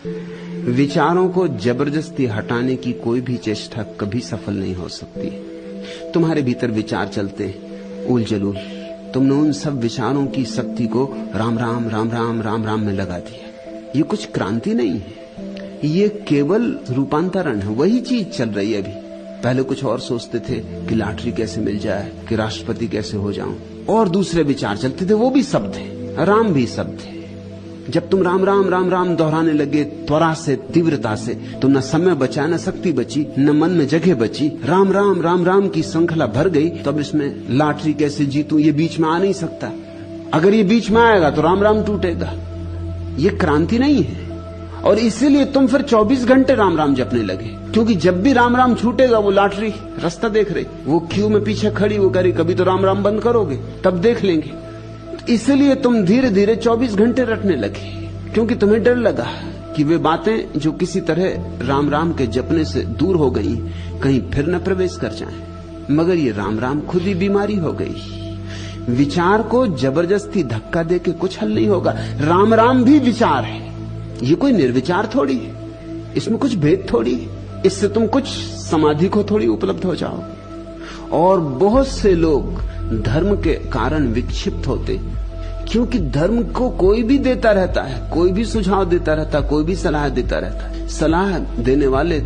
विचारों को जबरदस्ती हटाने की कोई भी चेष्टा कभी सफल नहीं हो सकती। तुम्हारे भीतर विचार चलते उल जलूल, तुमने उन सब विचारों की शक्ति को राम राम राम राम राम राम में लगा दिया। ये कुछ क्रांति नहीं है, ये केवल रूपांतरण है। वही चीज चल रही है अभी। पहले कुछ और सोचते थे कि लॉटरी कैसे मिल जाए, कि राष्ट्रपति कैसे हो जाऊं, और दूसरे विचार चलते थे, वो भी सब थे, राम भी सब थे। जब तुम राम राम राम राम दोहराने लगे त्वरा से, तीव्रता से, तो न समय बचा, न शक्ति बची, न मन में जगह बची। राम राम राम राम की श्रृंखला भर गई। तो अब इसमें लॉटरी कैसे जीतूं, ये बीच में आ नहीं सकता। अगर ये बीच में आएगा तो राम राम टूटेगा। ये क्रांति नहीं है। और इसीलिए तुम फिर 24 घंटे राम राम जपने लगे, क्योंकि जब भी राम राम छूटेगा वो लॉटरी रास्ता देख रही, वो क्यू में पीछे खड़ी, वो करी कभी तो राम राम बंद करोगे, तब देख लेंगे। इसलिए तुम धीरे धीरे 24 घंटे रटने लगे, क्योंकि तुम्हें डर लगा कि वे बातें जो किसी तरह राम राम के जपने से दूर हो गई, कहीं फिर न प्रवेश कर जाएं। मगर ये राम राम खुद ही बीमारी हो गई। विचार को जबरदस्ती धक्का देके कुछ हल नहीं होगा। राम राम भी विचार है, ये कोई निर्विचार थोड़ी है, इसमें कुछ भेद थोड़ी है। इससे तुम कुछ समाधि को थोड़ी उपलब्ध हो जाओगे। और बहुत से लोग धर्म के कारण विक्षिप्त होते, क्योंकि धर्म को कोई भी देता रहता है, कोई भी सुझाव देता रहता है, कोई भी सलाह देता रहता है। सलाह देने वाले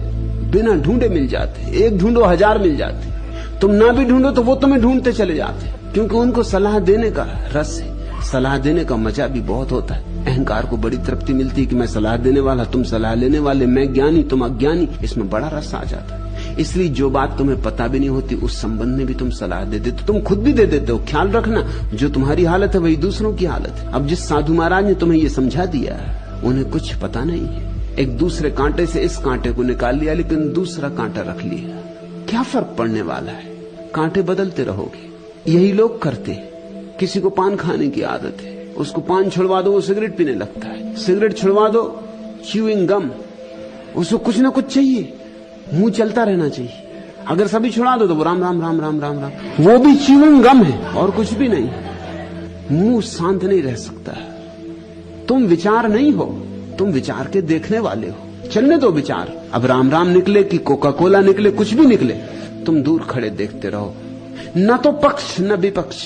बिना ढूंढे मिल जाते, एक ढूंढो 1000 मिल जाते। तुम ना भी ढूंढो तो वो तुम्हें ढूंढते चले जाते, क्योंकि उनको सलाह देने का रस है। सलाह देने का मजा भी बहुत होता है। अहंकार को बड़ी तृप्ति मिलती है कि मैं सलाह देने वाला, तुम सलाह लेने वाले, मैं ज्ञानी तुम अज्ञानी, इसमें बड़ा रस आ जाता है। इसलिए जो बात तुम्हें पता भी नहीं होती उस संबंध में भी तुम सलाह दे देते, तुम खुद भी दे देते हो। ख्याल रखना, जो तुम्हारी हालत है वही दूसरों की हालत है। अब जिस साधु महाराज ने तुम्हें ये समझा दिया, उन्हें कुछ पता नहीं है। एक दूसरे कांटे से इस कांटे को निकाल लिया, लेकिन दूसरा कांटा रख लिया। क्या फर्क पड़ने वाला है, कांटे बदलते रहोगे। यही लोग करते। किसी को पान खाने की आदत है, उसको पान छुड़वा दो वो सिगरेट पीने लगता है, सिगरेट छुड़वा दो च्यूइंग गम, उसको कुछ ना कुछ चाहिए, मुंह चलता रहना चाहिए। अगर सभी छुड़ा दो तो वो राम राम राम राम राम राम, वो भी च्यूइंग गम है और कुछ भी नहीं। मुंह शांत नहीं रह सकता। तुम विचार नहीं हो, तुम विचार के देखने वाले हो। चलने दो विचार, अब राम राम निकले कि कोका कोला निकले, कुछ भी निकले, तुम दूर खड़े देखते रहो। न तो पक्ष न विपक्ष।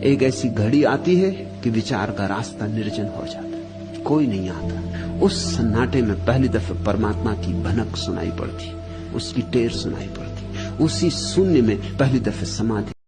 एक ऐसी घड़ी आती है कि विचार का रास्ता निर्जन हो जाता है, कोई नहीं आता। उस सन्नाटे में पहली दफे परमात्मा की भनक सुनाई पड़ती, उसकी टेर सुनाई पड़ती। उसी शून्य में पहली दफे समाधि